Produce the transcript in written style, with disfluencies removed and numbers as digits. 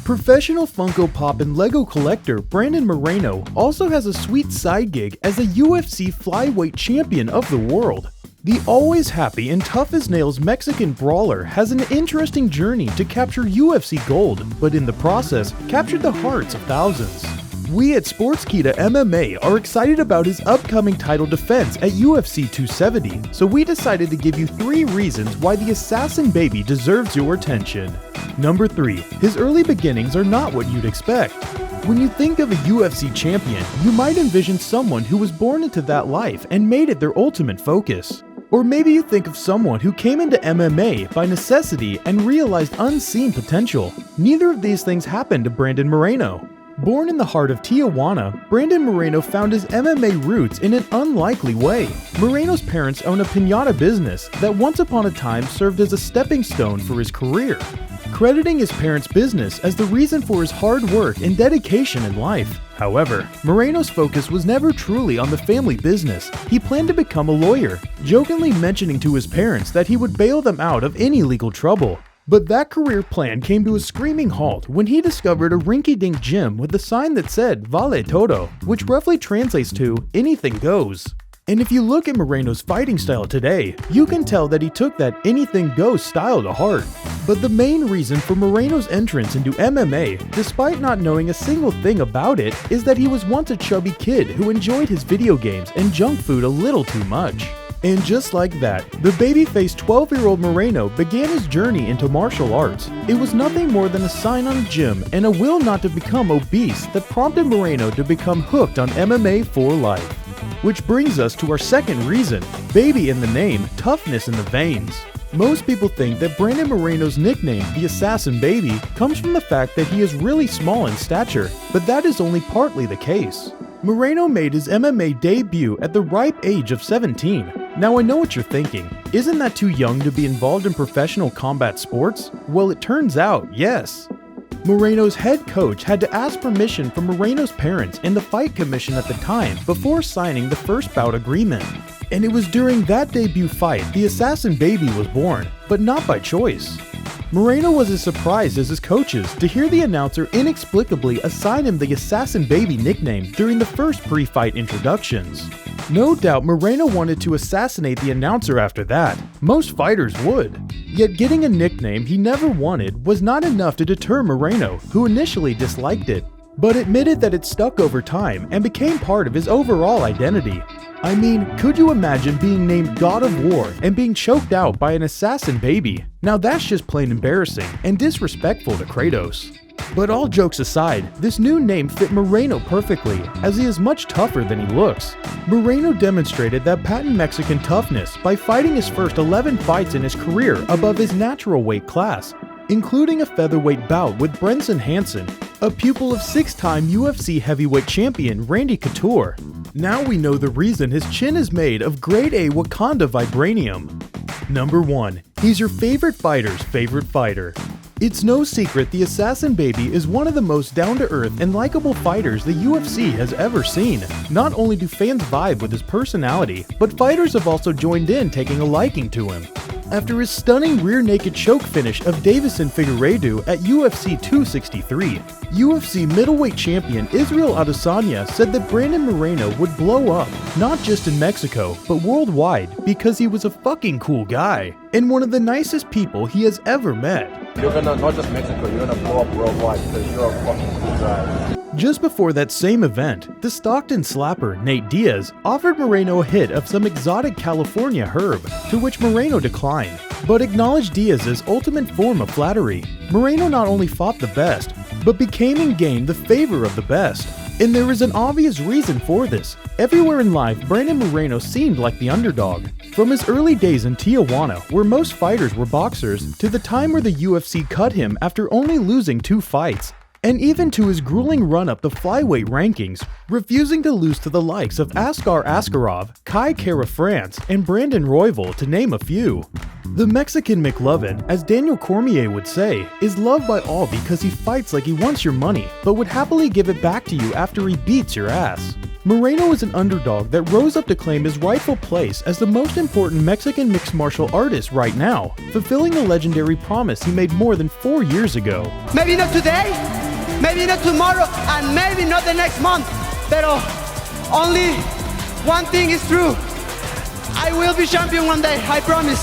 Professional Funko Pop and Lego collector Brandon Moreno also has a sweet side gig as a UFC flyweight champion of the world. The always happy and tough as nails Mexican brawler has an interesting journey to capture UFC gold, but in the process, captured the hearts of thousands. We at SportskeedaMMA are excited about his upcoming title defense at UFC 270, so we decided to give you 3 reasons why the Assassin Baby deserves your attention. Number 3. His early beginnings are not what you'd expect. When you think of a UFC champion, you might envision someone who was born into that life and made it their ultimate focus. Or maybe you think of someone who came into MMA by necessity and realized unseen potential. Neither of these things happened to Brandon Moreno. Born in the heart of Tijuana, Brandon Moreno found his MMA roots in an unlikely way. Moreno's parents own a piñata business that once upon a time served as a stepping stone for his career, crediting his parents' business as the reason for his hard work and dedication in life. However, Moreno's focus was never truly on the family business. He planned to become a lawyer, jokingly mentioning to his parents that he would bail them out of any legal trouble. But that career plan came to a screaming halt when he discovered a rinky-dink gym with a sign that said Vale Todo, which roughly translates to anything goes. And if you look at Moreno's fighting style today, you can tell that he took that anything goes style to heart. But the main reason for Moreno's entrance into MMA, despite not knowing a single thing about it, is that he was once a chubby kid who enjoyed his video games and junk food a little too much. And just like that, the baby-faced 12-year-old Moreno began his journey into martial arts. It was nothing more than a sign on a gym and a will not to become obese that prompted Moreno to become hooked on MMA for life. Which brings us to our second reason: baby in the name, toughness in the veins. Most people think that Brandon Moreno's nickname, the Assassin Baby, comes from the fact that he is really small in stature, but that is only partly the case. Moreno made his MMA debut at the ripe age of 17. Now I know what you're thinking, isn't that too young to be involved in professional combat sports? Well, it turns out, yes. Moreno's head coach had to ask permission from Moreno's parents and the fight commission at the time before signing the first bout agreement. And it was during that debut fight the Assassin Baby was born, but not by choice. Moreno was as surprised as his coaches to hear the announcer inexplicably assign him the Assassin Baby nickname during the first pre-fight introductions. No doubt Moreno wanted to assassinate the announcer after that. Most fighters would. Yet getting a nickname he never wanted was not enough to deter Moreno, who initially disliked it, but admitted that it stuck over time and became part of his overall identity. I mean, could you imagine being named God of War and being choked out by an Assassin Baby? Now that's just plain embarrassing and disrespectful to Kratos. But all jokes aside, this new name fit Moreno perfectly, as he is much tougher than he looks. Moreno demonstrated that patent Mexican toughness by fighting his first 11 fights in his career above his natural weight class, including a featherweight bout with Brenson Hansen, a pupil of 6-time UFC heavyweight champion Randy Couture. Now we know the reason his chin is made of grade A Wakanda vibranium. Number 1. He's your favorite fighter's favorite fighter. It's no secret the Assassin Baby is one of the most down-to-earth and likable fighters the UFC has ever seen. Not only do fans vibe with his personality, but fighters have also joined in taking a liking to him. After his stunning rear naked choke finish of DeivesonFigueiredo at UFC 263, UFC middleweight champion Israel Adesanya said that Brandon Moreno would blow up, not just in Mexico, but worldwide, because he was a fucking cool guy, and one of the nicest people he has ever met. You're gonna, not just Mexico, you're gonna blow up worldwide because you're a fucking cool guy. Just before that same event, the Stockton slapper Nate Diaz offered Moreno a hit of some exotic California herb, to which Moreno declined, but acknowledged Diaz's ultimate form of flattery. Moreno not only fought the best, but became and gained the favor of the best. And there is an obvious reason for this. Everywhere in life, Brandon Moreno seemed like the underdog. From his early days in Tijuana, where most fighters were boxers, to the time where the UFC cut him after only losing 2 fights, and even to his grueling run up the flyweight rankings, refusing to lose to the likes of Askar Askarov, Kai Kara France, and Brandon Royval, to name a few. The Mexican McLovin, as Daniel Cormier would say, is loved by all because he fights like he wants your money, but would happily give it back to you after he beats your ass. Moreno is an underdog that rose up to claim his rightful place as the most important Mexican mixed martial artist right now, fulfilling the legendary promise he made more than 4 years ago. Maybe not today, maybe not tomorrow, and maybe not the next month, but only one thing is true. I will be champion one day, I promise.